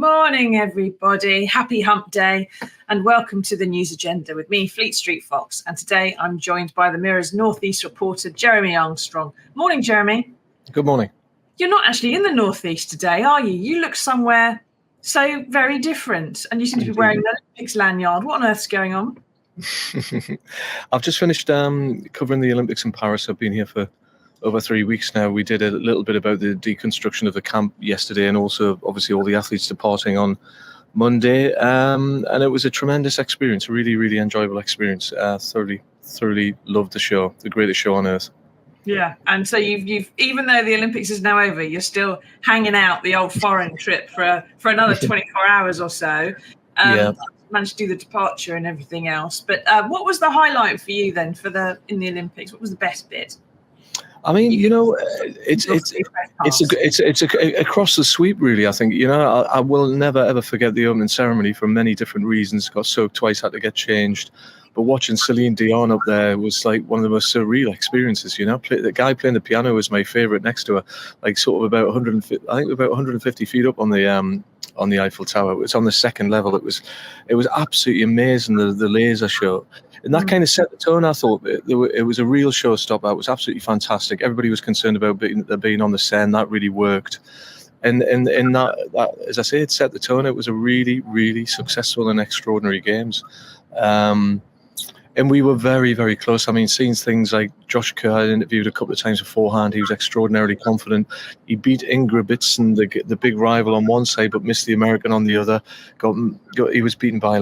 Morning, everybody. Happy hump day and welcome to the news agenda with me, Fleet Street Fox. And today I'm joined by the Mirror's Northeast reporter, Jeremy Armstrong. Morning, Jeremy. Good morning. You're not actually in the Northeast today, are you? You look somewhere so very different and you seem to be wearing the Olympics lanyard. What on earth's going on? I've just finished covering the Olympics in Paris. I've been here for over 3 weeks now. We did a little bit about the deconstruction of the camp yesterday, and also obviously all the athletes departing on Monday. And it was a tremendous experience, a really, really enjoyable experience. Thoroughly loved the show, the greatest show on earth. Yeah, and so you've even though the Olympics is now over, you're still hanging out the old foreign trip for another 24 hours or so. Yeah. Managed to do the departure and everything else. But what was the highlight for you then in the Olympics? What was the best bit? I mean, it's across the sweep, really. I think, I will never, ever forget the opening ceremony for many different reasons. Got soaked twice, had to get changed. But watching Celine Dion up there was like one of the most surreal experiences, The guy playing the piano was my favourite next to her, like sort of about 150 feet up on the Eiffel Tower. It was on the second level. It was absolutely amazing, the laser show. And that kind of set the tone. I thought it was a real showstopper. It was absolutely fantastic. Everybody was concerned about being on the Seine. That really worked. And that, as I say, it set the tone. It was a really, really successful and extraordinary games. And we were very, very close. I mean, seeing things like Josh Kerr, I interviewed a couple of times beforehand. He was extraordinarily confident. He beat Ingebrigtsen, the big rival on one side, but missed the American on the other. He was beaten by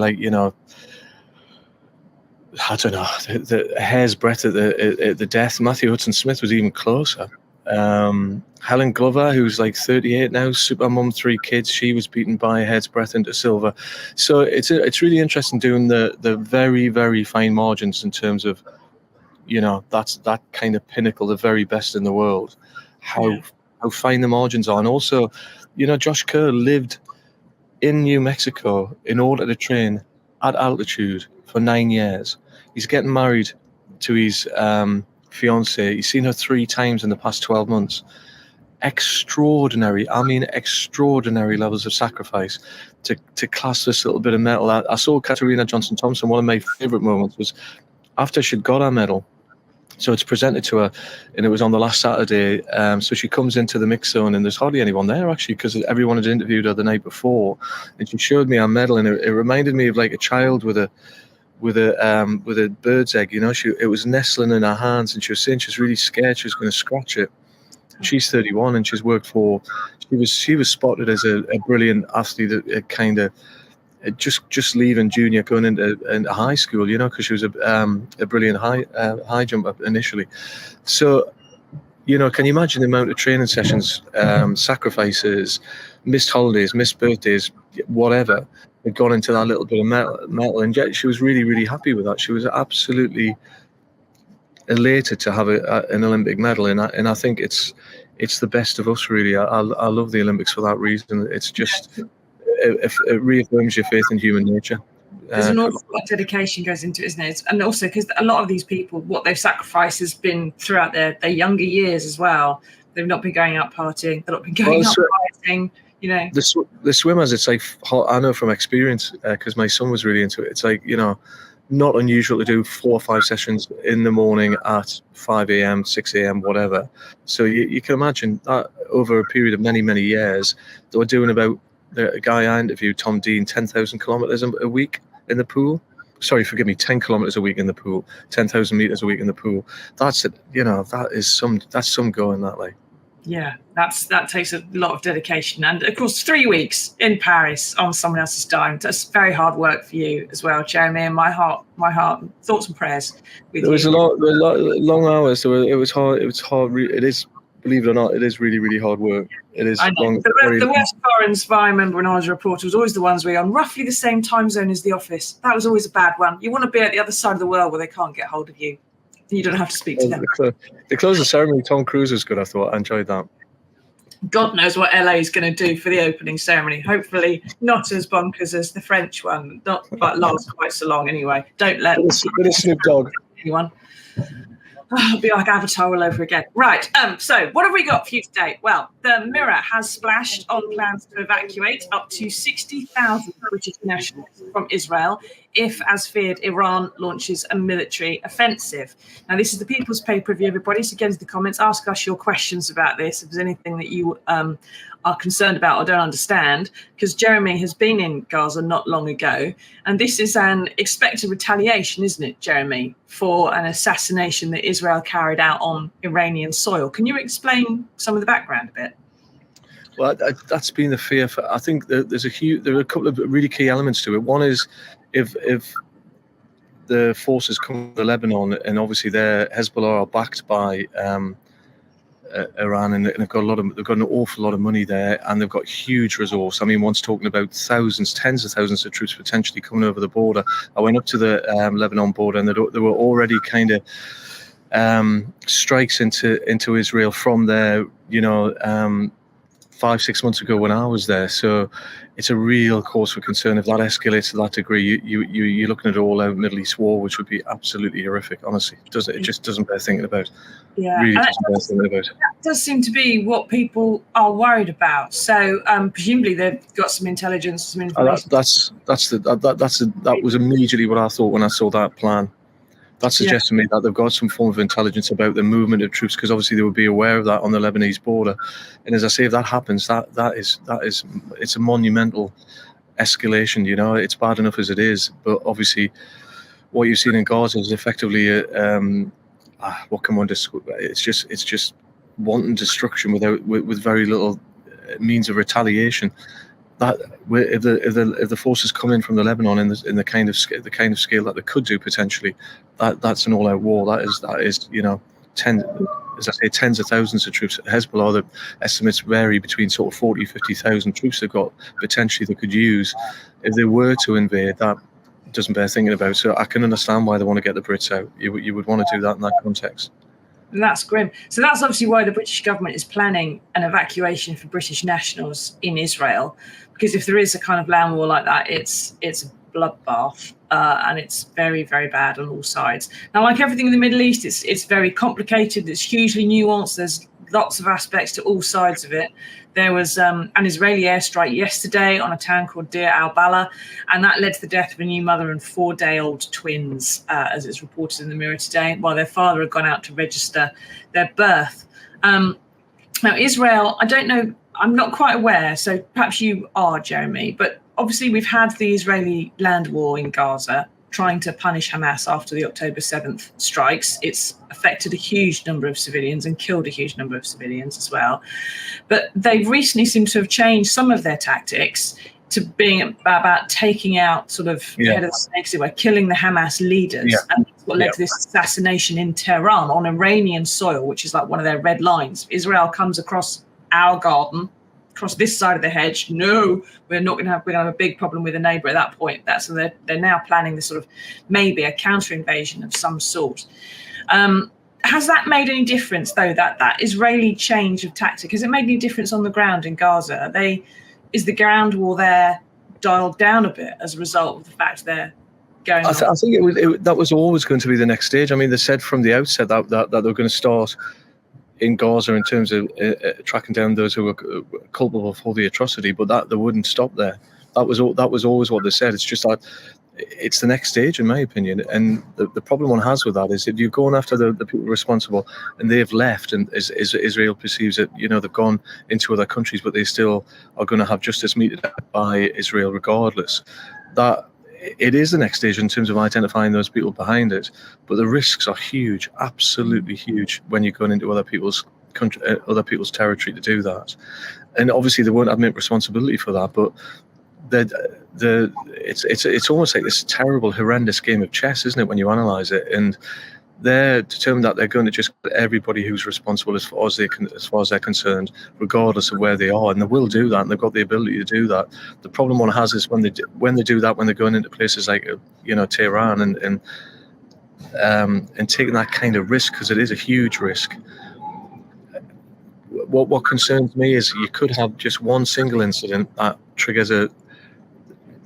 I don't know, the hair's breadth at the death. Matthew Hudson-Smith was even closer. Helen Glover, who's like 38 now, super mum, 3 kids, she was beaten by a hair's breadth into silver. So it's really interesting doing the very, very fine margins in terms of, that's that kind of pinnacle, the very best in the world, how fine the margins are. And also, Josh Kerr lived in New Mexico in order to train at altitude for 9 years. He's getting married to his fiancée. He's seen her 3 times in the past 12 months. Extraordinary levels of sacrifice to clasp this little bit of metal. I saw Katarina Johnson-Thompson. One of my favourite moments was after she'd got her medal. So it's presented to her, and it was on the last Saturday. So she comes into the mix zone, and there's hardly anyone there actually, because everyone had interviewed her the night before. And she showed me her medal, and it reminded me of like a child with a bird's egg. It was nestling in her hands, and she was saying she was really scared she was going to scratch it. She's 31, and she's worked for. She was spotted as a brilliant athlete that kind of. Just leaving junior, going into high school, because she was a brilliant high jumper initially. So, can you imagine the amount of training sessions, sacrifices, missed holidays, missed birthdays, whatever, had gone into that little bit of metal, and yet she was really, really happy with that. She was absolutely elated to have an Olympic medal, and I think it's the best of us, really. I love the Olympics for that reason. It's just. It reaffirms your faith in human nature. There's an awful lot of dedication goes into it, isn't it? And also because a lot of these people, what they've sacrificed has been throughout their younger years as well. They've not been going out partying. They've not been going out fighting. The swimmers, it's like, I know from experience, because my son was really into it. It's like, not unusual to do 4 or 5 sessions in the morning at 5 a.m., 6 a.m., whatever. So you can imagine that over a period of many, many years, they were doing about. The guy I interviewed, Tom Dean, 10,000 kilometers a week in the pool. Sorry, forgive me, 10 kilometers a week in the pool, 10,000 meters a week in the pool. That's it. That's some going that way. Yeah, that takes a lot of dedication, and of course 3 weeks in Paris on someone else's dime. That's very hard work for you as well, Jeremy. And my heart, thoughts and prayers with you. There was a lot long hours. So it was hard. It was hard. It is. Believe it or not, it is really, really hard work. It is long. The West foreigns, I remember when I was a reporter, was always the ones where you're on roughly the same time zone as the office. That was always a bad one. You want to be at the other side of the world where they can't get hold of you. You don't have to speak to them. The closing ceremony, Tom Cruise was good, I thought. I enjoyed that. God knows what LA is going to do for the opening ceremony. Hopefully not as bonkers as the French one. Not but last quite so long anyway. Don't let Snoop Dogg. Anyone. It'll be like Avatar all over again. Right. So what have we got for you today? Well, the Mirror has splashed on plans to evacuate up to 60,000 British nationals from Israel if, as feared, Iran launches a military offensive. Now, this is the People's Pay-Per-View, everybody. So get into the comments, ask us your questions about this. If there's anything that you are concerned about or don't understand, because Jeremy has been in Gaza not long ago, and this is an expected retaliation, isn't it, Jeremy, for an assassination that Israel carried out on Iranian soil. Can you explain some of the background a bit? Well, that's been the fear. I think there are a couple of really key elements to it. One is if the forces come to Lebanon, and obviously Hezbollah are backed by Iran, and they've got an awful lot of money there, and they've got huge resource. I mean, one's talking about thousands, tens of thousands of troops potentially coming over the border. I went up to the Lebanon border, and there were already kind of strikes into Israel from there, 5-6 months ago when I was there. So it's a real cause for concern. If that escalates to that degree, you're looking at an all-out Middle East war, which would be absolutely horrific. Honestly, it just doesn't bear thinking about. Yeah, really doesn't bear thinking about. That does seem to be what people are worried about. So presumably they've got some intelligence, some information. That was immediately what I thought when I saw that plan. That suggests to me that they've got some form of intelligence about the movement of troops, because obviously they would be aware of that on the Lebanese border. And as I say, if that happens, it's a monumental escalation. It's bad enough as it is, but obviously, what you've seen in Gaza is effectively what can one describe? It's just wanton destruction with very little means of retaliation. That if the forces come in from the Lebanon in the kind of scale that they could do potentially, that's an all-out war. That is tens of thousands of troops. Hezbollah, the estimates vary between sort of 40,000-50,000 troops they've got potentially they could use if they were to invade. That doesn't bear thinking about. So I can understand why they want to get the Brits out. You would want to do that in that context. That's grim. So that's obviously why the British government is planning an evacuation for British nationals in Israel, because if there is a kind of land war like that, it's a bloodbath, and it's very, very bad on all sides. Now, like everything in the Middle East, it's very complicated. It's hugely nuanced. There's lots of aspects to all sides of it. There was an Israeli airstrike yesterday on a town called Deir al-Balah, and that led to the death of a new mother and 4-day-old twins, as it's reported in the Mirror today, while their father had gone out to register their birth. Now, Israel, I don't know, I'm not quite aware, so perhaps you are, Jeremy, but obviously we've had the Israeli land war in Gaza, trying to punish Hamas after the October 7th strikes. It's affected a huge number of civilians and killed a huge number of civilians as well. But they recently seem to have changed some of their tactics to being about taking out sort of head of the snakes, killing the Hamas leaders. And that's what led to this assassination in Tehran on Iranian soil, which is like one of their red lines. Israel comes across our garden, across this side of the hedge. No, we're going to have a big problem with a neighbour at that point. So they're now planning this sort of maybe a counter invasion of some sort. Has that made any difference, though, that Israeli change of tactic? Has it made any difference on the ground in Gaza? Is the ground war there dialed down a bit as a result of the fact they're going on? I think that was always going to be the next stage. I mean, they said from the outset that they were going to start in Gaza in terms of tracking down those who were culpable for the atrocity, but that they wouldn't stop there. That was always what they said. It's just that it's the next stage, in my opinion. And the problem one has with that is if you're going after the people responsible and they've left, and Israel perceives that they've gone into other countries, but they still are going to have justice meted out by Israel regardless. That it is the next stage in terms of identifying those people behind it, but the risks are huge, absolutely huge, when you're going into other people's country, other people's territory to do that. And obviously they won't admit responsibility for that, but it's almost like this terrible, horrendous game of chess, isn't it, when you analyse it? And they're determined that they're going to just get everybody who's responsible as far as they're concerned, regardless of where they are, and they will do that, and they've got the ability to do that. The problem one has is when they do that, when they're going into places like Tehran and taking that kind of risk, because it is a huge risk. What concerns me is you could have just one single incident that triggers a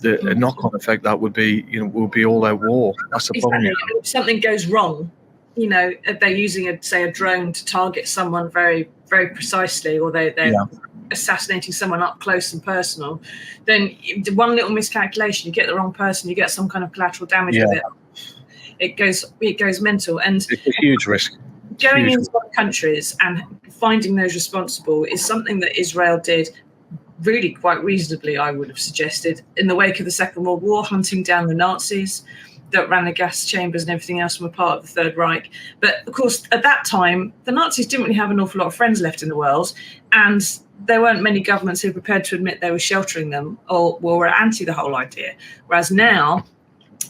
knock-on effect that would be all-out war. That's the problem. If something goes wrong, they're using a drone to target someone very, very precisely, or they're assassinating someone up close and personal, then one little miscalculation, you get the wrong person, you get some kind of collateral damage with it. It goes mental, and it's a huge risk. Going into other countries and finding those responsible is something that Israel did really quite reasonably, I would have suggested, in the wake of the Second World War, hunting down the Nazis that ran the gas chambers and everything else and were part of the Third Reich. But of course, at that time, the Nazis didn't really have an awful lot of friends left in the world, and there weren't many governments who were prepared to admit they were sheltering them or were anti the whole idea. Whereas now,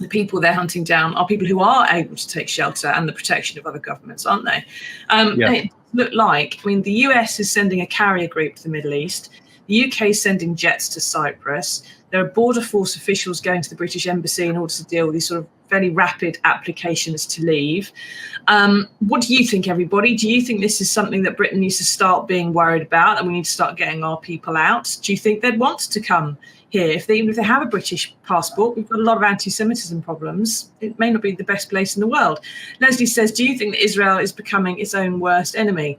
the people they're hunting down are people who are able to take shelter and the protection of other governments, aren't they? It looked like, the US is sending a carrier group to the Middle East. The UK is sending jets to Cyprus. There are border force officials going to the British embassy in order to deal with these sort of fairly rapid applications to leave. What do you think, everybody? Do you think this is something that Britain needs to start being worried about, and we need to start getting our people out? Do you think they'd want to come here? Even if they have a British passport, we've got a lot of anti-Semitism problems. It may not be the best place in the world. Leslie says, do you think that Israel is becoming its own worst enemy?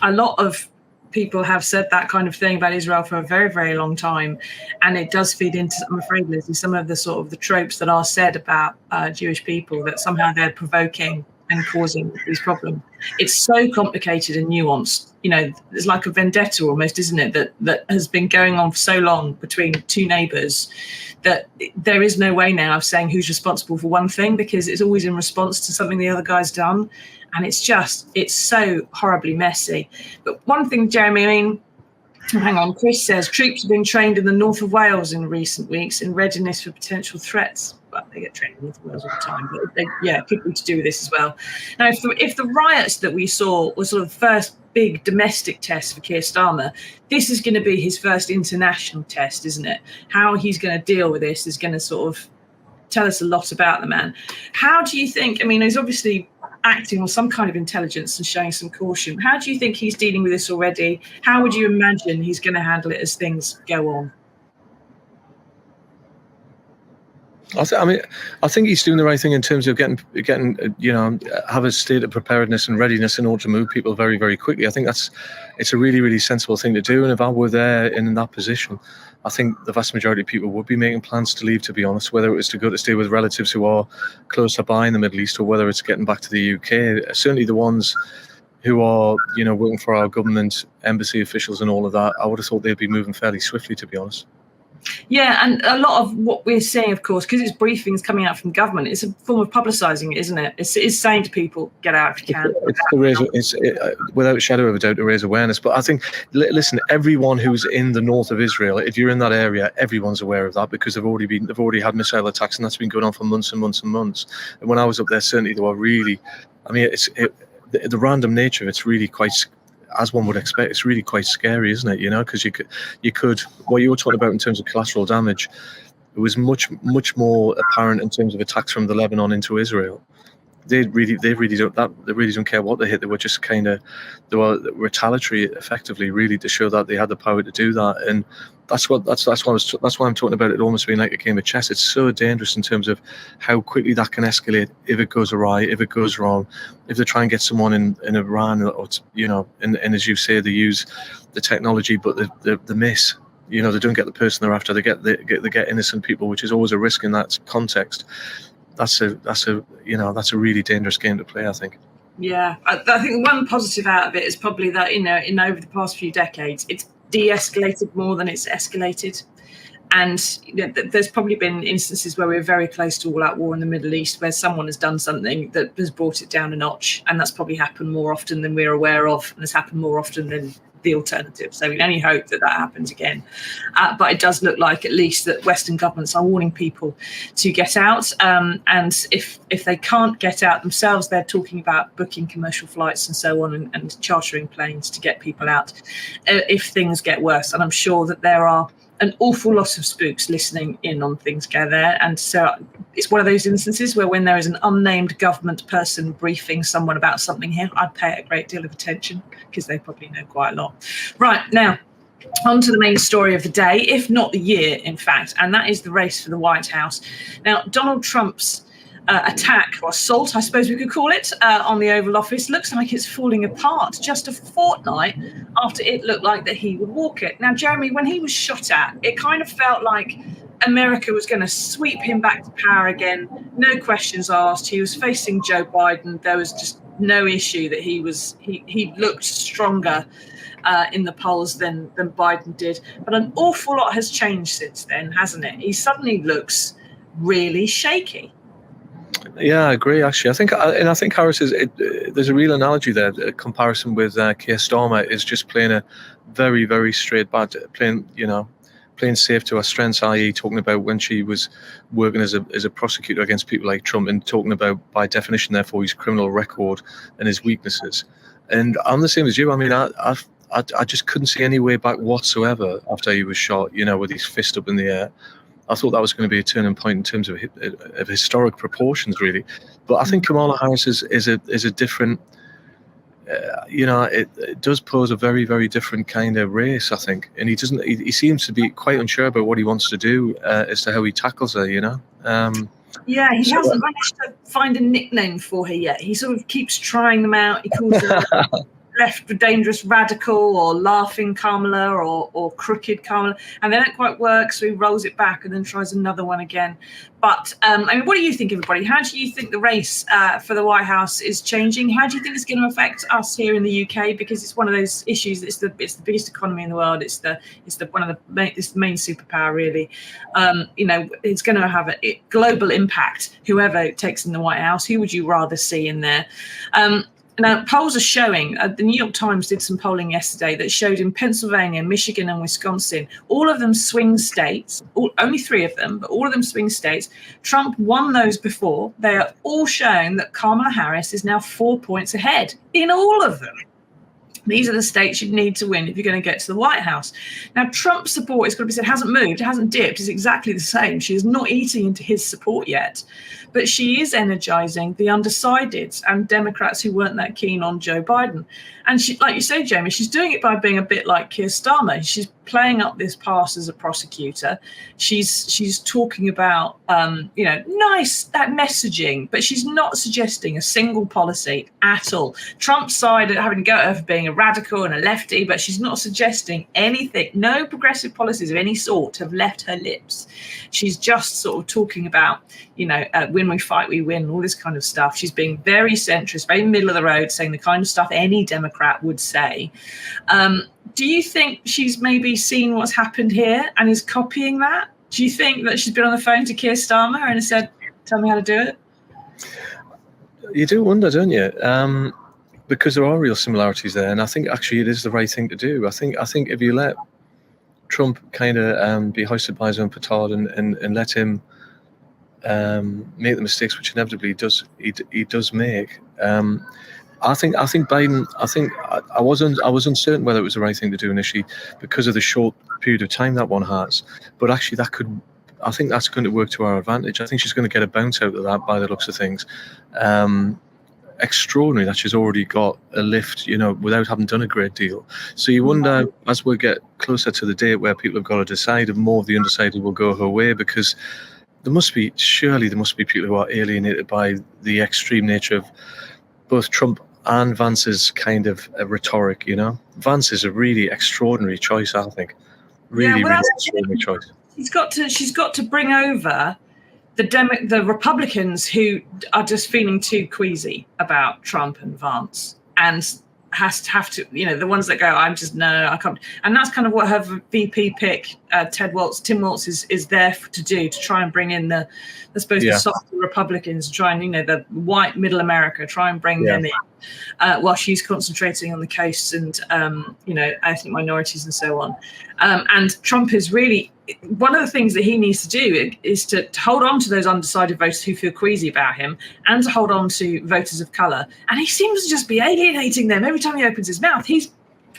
A lot of people have said that kind of thing about Israel for a very, very long time, and it does feed into, I'm afraid, Leslie, some of the sort of the tropes that are said about Jewish people, that somehow they're provoking and causing these problems. It's so complicated and nuanced. It's like a vendetta almost, isn't it, that has been going on for so long between two neighbours, that there is no way now of saying who's responsible for one thing, because it's always in response to something the other guy's done. And it's so horribly messy. But one thing, Jeremy, hang on, Chris says, troops have been trained in the north of Wales in recent weeks in readiness for potential threats. Well, they get trained in the north of Wales all the time, but it could be to do with this as well. Now, if the riots that we saw were sort of the first big domestic test for Keir Starmer, this is going to be his first international test, isn't it? How he's going to deal with this is going to sort of tell us a lot about the man. How do you think, he's obviously acting on some kind of intelligence and showing some caution. How do you think he's dealing with this already? How would you imagine he's going to handle it as things go on? I think he's doing the right thing in terms of getting have a state of preparedness and readiness in order to move people very, very quickly. I think it's a really, really sensible thing to do. And if I were there in that position, I think the vast majority of people would be making plans to leave, to be honest, whether it was to go to stay with relatives who are closer by in the Middle East, or whether it's getting back to the UK. Certainly the ones who are, working for our government, embassy officials and all of that, I would have thought they'd be moving fairly swiftly, to be honest. Yeah, and a lot of what we're seeing, of course, because it's briefings coming out from government, it's a form of publicising it, isn't it? It's saying to people, get out if you can. It's without a shadow of a doubt to raise awareness. But I think, listen, everyone who's in the north of Israel, if you're in that area, everyone's aware of that, because they've already had missile attacks, and that's been going on for months and months and months. And when I was up there, certainly they were really, the random nature of it's really quite, as one would expect, it's really quite scary, isn't it? Because you could, what you were talking about in terms of collateral damage, it was much more apparent in terms of attacks from the Lebanon into Israel. They really don't care what they hit. They were just they were retaliatory, effectively, really, to show that they had the power to do that. And that's why I'm talking about it almost being like a game of chess. It's so dangerous in terms of how quickly that can escalate if it goes awry, if it goes wrong, if they try and get someone in Iran, or and as you say, they use the technology, but they miss. They don't get the person they're after. They get innocent people, which is always a risk in that context. That's a really dangerous game to play, I think. Yeah, I think one positive out of it is probably that in over the past few decades, it's de-escalated more than it's escalated. And there's probably been instances where we're very close to all-out war in the Middle East, where someone has done something that has brought it down a notch, and that's probably happened more often than we're aware of, and it's happened more often than the alternative. So we can only hope that happens again. But it does look like, at least, that Western governments are warning people to get out. And if they can't get out themselves, they're talking about booking commercial flights and so on, and chartering planes to get people out if things get worse. And I'm sure that there are an awful lot of spooks listening in on things go there. And so it's one of those instances where, when there is an unnamed government person briefing someone about something here, I'd pay it a great deal of attention, because they probably know quite a lot. Right, now, on to the main story of the day, if not the year, in fact, and that is the race for the White House. Now, Donald Trump's attack or assault, I suppose we could call it, on the Oval Office looks like it's falling apart just a fortnight after it looked like that he would walk it. Now, Jeremy, when he was shot at, it kind of felt like America was going to sweep him back to power again, no questions asked. He was facing Joe Biden. There was just no issue that he looked stronger in the polls than Biden did. But an awful lot has changed since then, hasn't it? He suddenly looks really shaky. Yeah, I agree. Actually, I think Harris is. There's a real analogy there. A comparison with Keir Starmer is just playing a very, very straight bad, playing safe to her strengths, i.e., talking about when she was working as a prosecutor against people like Trump, and talking about, by definition, therefore, his criminal record and his weaknesses. And I'm the same as you. I mean, I just couldn't see any way back whatsoever after he was shot. With his fist up in the air. I thought that was going to be a turning point in terms of historic proportions, really. But I think Kamala Harris is a different. It does pose a very, very different kind of race, I think. And he seems to be quite unsure about what he wants to do as to how he tackles her. He hasn't managed to find a nickname for her yet. He sort of keeps trying them out. He calls her left dangerous radical, or laughing Kamala, or crooked Kamala, and they don't quite work, so he rolls it back and then tries another one again. But what do you think, everybody? How do you think the race for the White House is changing? How do you think it's going to affect us here in the UK? Because it's one of those issues. It's the biggest economy in the world. It's the main superpower, really. It's going to have a global impact. Whoever takes in the White House, who would you rather see in there? Now, polls are showing, the New York Times did some polling yesterday that showed in Pennsylvania, Michigan, and Wisconsin, all of them swing states, only 3 of them, but all of them swing states. Trump won those before. They are all showing that Kamala Harris is now 4 points ahead in all of them. These are the states you need to win if you're going to get to the White House. Now, Trump's support, it's got to be said, hasn't moved, it hasn't dipped, it's exactly the same. She is not eating into his support yet, but she is energizing the undecideds and Democrats who weren't that keen on Joe Biden. And she, like you say, Jamie, she's doing it by being a bit like Keir Starmer. She's playing up this past as a prosecutor. She's talking about, nice, that messaging, but she's not suggesting a single policy at all. Trump's side having to go at her for being a radical and a lefty, but she's not suggesting anything. No progressive policies of any sort have left her lips. She's just sort of talking about, when we fight, we win, all this kind of stuff. She's being very centrist, very middle of the road, saying the kind of stuff any Democrat would say. Do you think she's maybe seen what's happened here and is copying that? Do you think that she's been on the phone to Keir Starmer and said, tell me how to do it? You do wonder, don't you? Because there are real similarities there. And I think actually it is the right thing to do. I think if you let Trump kind of be hoisted by his own petard and let him make the mistakes which inevitably he does make, I think Biden. I was uncertain whether it was the right thing to do initially because of the short period of time that one has. But actually, I think that's going to work to our advantage. I think she's going to get a bounce out of that by the looks of things. Extraordinary that she's already got a lift, without having done a great deal. So you wonder, as we get closer to the date where people have got to decide, if more of the undecided will go her way, because there must be people who are alienated by the extreme nature of both Trump and Vance's kind of rhetoric. Vance is a really extraordinary choice, I think. Really extraordinary choice. She's got to bring over the Republicans who are just feeling too queasy about Trump and Vance, and have to, the ones that go, I can't. And that's kind of what her VP pick, Tim Walz, is there to do, to try and bring in the softer Republicans, try and, the white middle America, try and bring them in, while she's concentrating on the coasts and, ethnic minorities and so on. And Trump is really, one of the things that he needs to do is to hold on to those undecided voters who feel queasy about him, and to hold on to voters of colour. And he seems to just be alienating them every time he opens his mouth. He's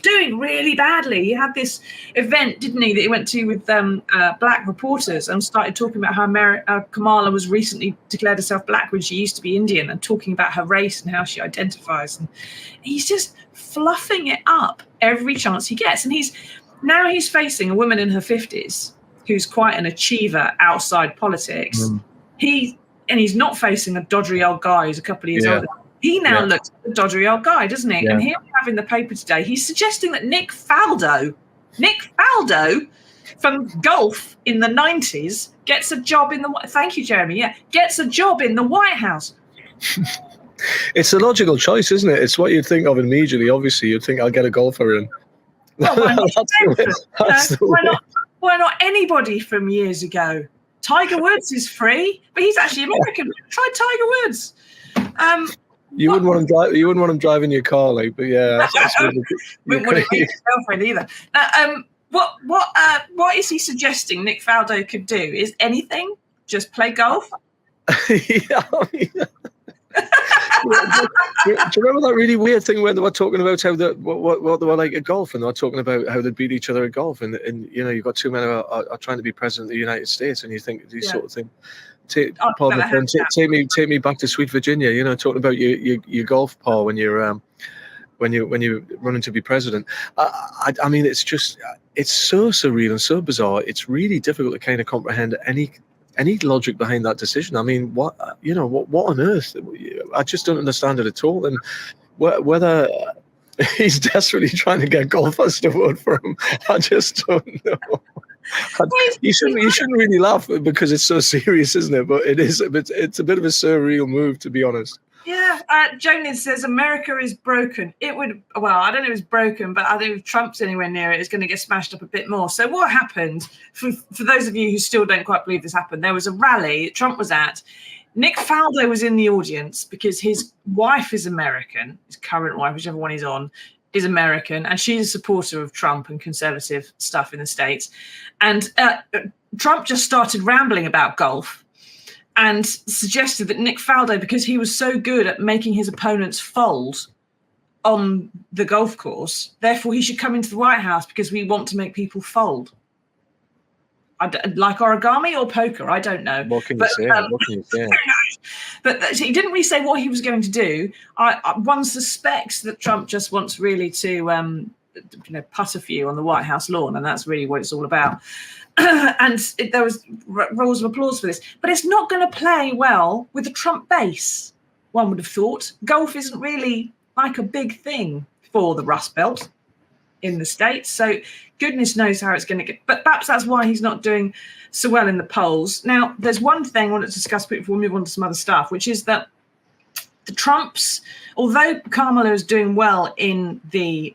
doing really badly. He had this event, didn't he, that he went to with black reporters, and started talking about how Kamala was recently declared herself black when she used to be Indian, and talking about her race and how she identifies. And he's just fluffing it up every chance he gets. And he's facing a woman in her 50s who's quite an achiever outside politics. He he's not facing a doddery old guy who's a couple of years older. He now looks like a doddery old guy, doesn't he? And here we have in the paper today, he's suggesting that Nick Faldo from golf in the 90s gets a job in the... Thank you, Jeremy. Yeah, gets a job in the White House. It's a logical choice, isn't it? It's what you'd think of immediately. Obviously, you'd think, I'll get a golfer in. Well, why not anybody from years ago? Tiger Woods is free, but he's actually American. Try Tiger Woods. You wouldn't want him driving your car, like, but yeah. Wouldn't want to be his girlfriend either. What is he suggesting Nick Faldo could do? Is anything? Just play golf? Do you remember that really weird thing when they were talking about how what they were like at golf, and they were talking about how they beat each other at golf, and you know, you've got two men who are trying to be president of the United States, and you think these sort of thing. Take me back to sweet Virginia. You know, talking about your golf par when you're running to be president. I mean, it's so surreal and so bizarre. It's really difficult to kind of comprehend any logic behind that decision. I mean, what on earth? I just don't understand it at all. And whether he's desperately trying to get golfers to vote for him, I just don't know. You shouldn't really laugh because it's so serious, isn't it? But it's a bit of a surreal move, to be honest. Yeah, Jolene says America is broken. I don't know if it's broken, but I think if Trump's anywhere near it, it's going to get smashed up a bit more. So what happened, for those of you who still don't quite believe this happened, there was a rally that Trump was at. Nick Faldo was in the audience because his wife is American, his current wife, whichever one he's on, is American, and she's a supporter of Trump and conservative stuff in the States. And Trump just started rambling about golf and suggested that Nick Faldo, because he was so good at making his opponents fold on the golf course, therefore he should come into the White House because we want to make people fold. Like origami or poker, I don't know. What can you say? But he didn't really say what he was going to do. One suspects that Trump just wants really to putt a few on the White House lawn, and that's really what it's all about. And there was roars of applause for this. But it's not going to play well with the Trump base, one would have thought. Golf isn't really like a big thing for the Rust Belt in the States. So goodness knows how it's going to get. But perhaps that's why he's not doing so well in the polls. Now, there's one thing I want to discuss before we move on to some other stuff, which is that the Trumps, although Kamala is doing well in the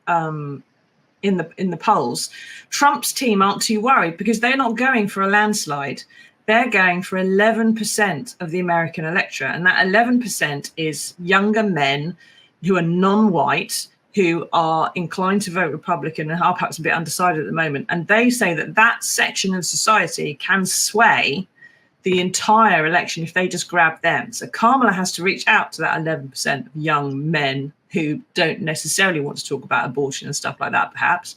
polls, Trump's team aren't too worried because they're not going for a landslide. They're going for 11% of the American electorate. And that 11% is younger men who are non-white, who are inclined to vote Republican and are perhaps a bit undecided at the moment. And they say that section of society can sway the entire election if they just grab them. So Kamala has to reach out to that 11% of young men who don't necessarily want to talk about abortion and stuff like that, perhaps.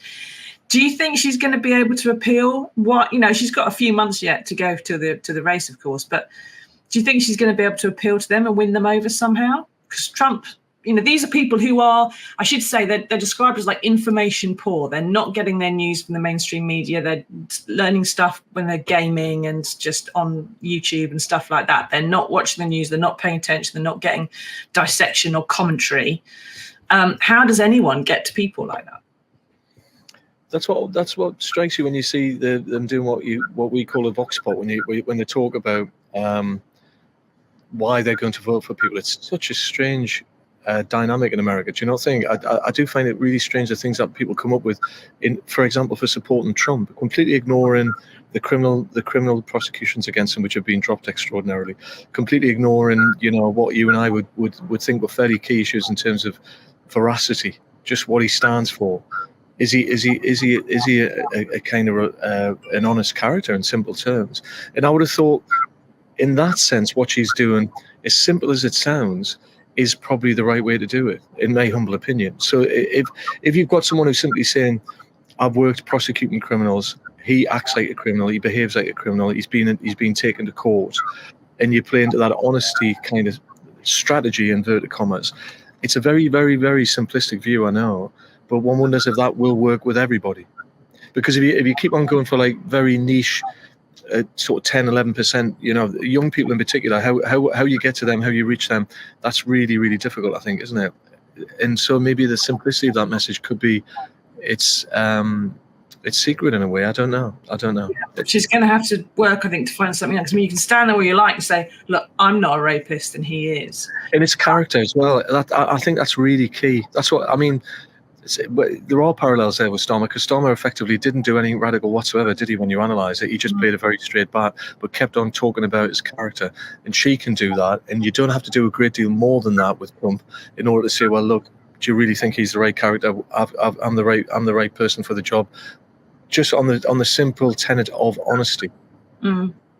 Do you think she's going to be able to appeal? She's got a few months yet to go to the race, of course, but do you think she's going to be able to appeal to them and win them over somehow? Because Trump, these are people who are, I should say, they're described as like information poor. They're not getting their news from the mainstream media. They're learning stuff when they're gaming and just on YouTube and stuff like that. They're not watching the news. They're not paying attention. They're not getting dissection or commentary. How does anyone get to people like that? That's what strikes you when you see them doing what we call a vox pop, when they talk about why they're going to vote for people. It's such a strange dynamic in America. Do you not think? I do find it really strange the things that people come up with, for example, for supporting Trump, completely ignoring the criminal prosecutions against him, which have been dropped extraordinarily, completely ignoring what you and I would think were fairly key issues in terms of veracity, just what he stands for. Is he a kind of an honest character in simple terms? And I would have thought, in that sense, what she's doing, as simple as it sounds, is probably the right way to do it, in my humble opinion. So if you've got someone who's simply saying, I've worked prosecuting criminals, he acts like a criminal, he behaves like a criminal, he's been taken to court, and you play into that honesty kind of strategy, inverted commas, it's a very, very, very simplistic view, I know, but one wonders if that will work with everybody. Because if you keep on going for like very niche sort of 10, 11%, young people in particular, how you get to them, how you reach them, that's really, really difficult, I think, isn't it? And so maybe the simplicity of that message could be it's secret in a way. I don't know. Yeah, she's going to have to work, I think, to find something else. I mean, you can stand there all you like and say, look, I'm not a rapist and he is. And it's character as well. I think that's really key. That's what I mean. There are parallels there with Stormer, because Stormer effectively didn't do anything radical whatsoever, did he, when you analyse it? He just played a very straight bat, but kept on talking about his character. And she can do that, and you don't have to do a great deal more than that with Trump in order to say, well, look, do you really think he's the right character? I'm the right person for the job. Just on the simple tenet of honesty.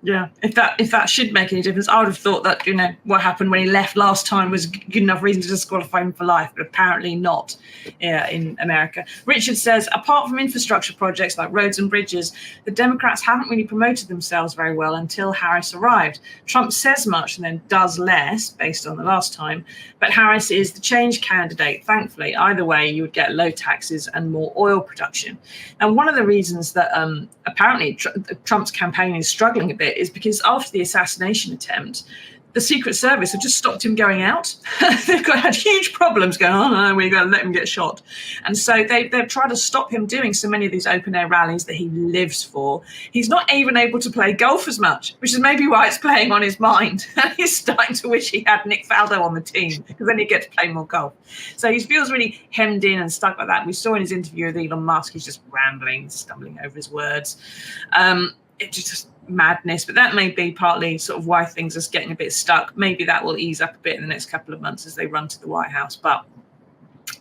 Yeah, if that should make any difference, I would have thought that what happened when he left last time was good enough reason to disqualify him for life, but apparently not in America. Richard says, apart from infrastructure projects like roads and bridges, the Democrats haven't really promoted themselves very well until Harris arrived. Trump says much and then does less, based on the last time, but Harris is the change candidate. Thankfully, either way, you would get low taxes and more oil production. And one of the reasons that apparently Trump's campaign is struggling a bit is because after the assassination attempt, the Secret Service have just stopped him going out. They've had huge problems going on. Oh, no, we're going to let him get shot. And so they've tried to stop him doing so many of these open-air rallies that he lives for. He's not even able to play golf as much, which is maybe why it's playing on his mind. He's starting to wish he had Nick Faldo on the team, because then he'd get to play more golf. So he feels really hemmed in and stuck like that. We saw in his interview with Elon Musk, he's just rambling, stumbling over his words. It's just madness, but that may be partly sort of why things are getting a bit stuck. Maybe that will ease up a bit in the next couple of months as they run to the White House. But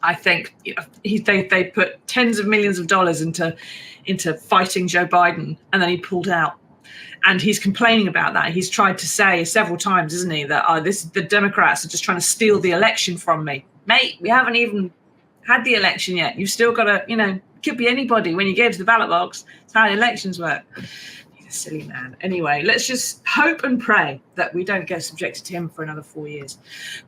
I think they put tens of millions of dollars into fighting Joe Biden, and then he pulled out. And he's complaining about that. He's tried to say several times, isn't he, that the Democrats are just trying to steal the election from me. Mate, we haven't even had the election yet. You've still got to, could be anybody when you get to the ballot box. It's how the elections work. He's a silly man. Anyway, let's just hope and pray that we don't get subjected to him for another 4 years.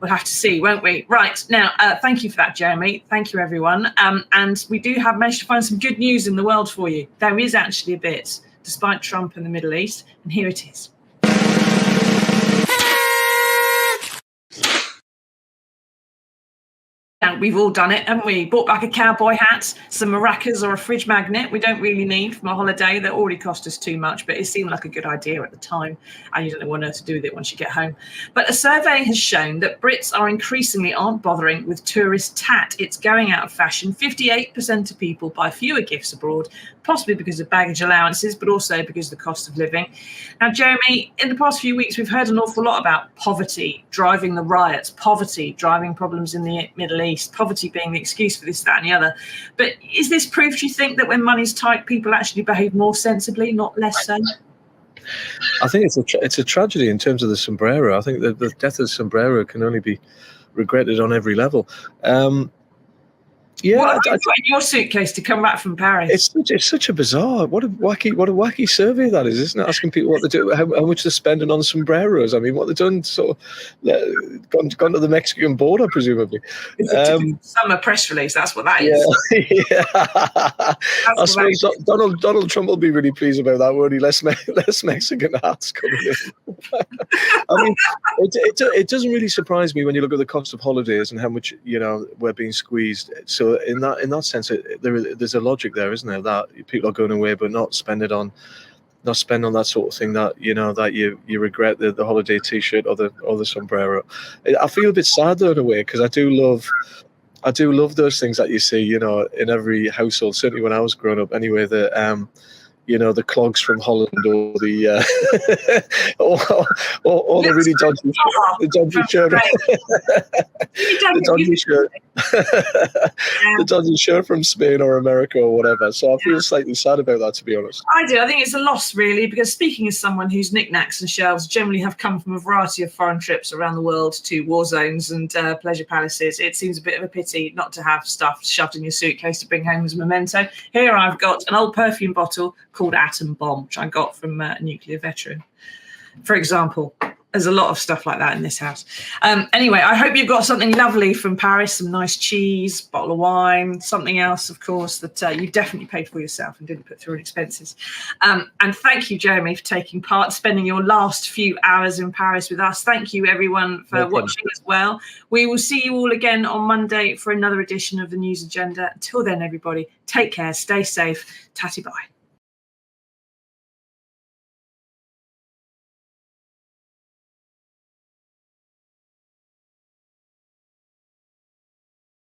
We'll have to see, won't we? Right. Now, thank you for that, Jeremy. Thank you, everyone. And we do have managed to find some good news in the world for you. There is actually a bit, despite Trump and the Middle East. And here it is. And we've all done it, haven't we? Bought back a cowboy hat, some maracas or a fridge magnet we don't really need from a holiday that already cost us too much, but it seemed like a good idea at the time, and you don't know what on earth to do with it once you get home. But a survey has shown that Brits aren't bothering with tourist tat. It's going out of fashion. 58% of people buy fewer gifts abroad, possibly because of baggage allowances, but also because of the cost of living. Now, Jeremy, in the past few weeks, we've heard an awful lot about poverty driving the riots, poverty driving problems in the Middle East, poverty being the excuse for this, that, and the other. But is this proof, do you think, that when money's tight, people actually behave more sensibly, not less so? I think it's a tragedy in terms of the sombrero. I think that the death of the sombrero can only be regretted on every level. Yeah, what have you got in your suitcase to come back from Paris? It's such a bizarre, what a wacky survey that is, isn't it? Asking people what they do, how much they're spending on sombreros. I mean, what they've done, sort of gone to the Mexican border, presumably. Summer press release. That's what that is. Yeah. I suppose Donald Trump will be really pleased about that, won't he? Less Mexican hats coming in. I mean, it doesn't really surprise me when you look at the cost of holidays and how much we're being squeezed. So in that sense, there's a logic there, isn't there? That people are going away, but not spend on that sort of thing. That that you regret the holiday T-shirt or the sombrero. I feel a bit sad though in a way, because I do love those things that you see, in every household. Certainly when I was growing up, anyway. The clogs from Holland, or the or the really dodgy shirt, the dodgy shirt from Spain or America or whatever. So I feel slightly sad about that, to be honest. I do. I think it's a loss, really, because speaking as someone whose knickknacks and shelves generally have come from a variety of foreign trips around the world to war zones and pleasure palaces, it seems a bit of a pity not to have stuff shoved in your suitcase to bring home as a memento. Here I've got an old perfume bottle called Atom Bomb, which I got from a nuclear veteran, for example. There's a lot of stuff like that in this house. Anyway, I hope you've got something lovely from Paris, some nice cheese, bottle of wine, something else, of course, that you definitely paid for yourself and didn't put through in expenses. And thank you, Jeremy, for taking part, spending your last few hours in Paris with us. Thank you, everyone, for watching as well. We will see you all again on Monday for another edition of the News Agenda. Until then, everybody, take care, stay safe. Tatty bye.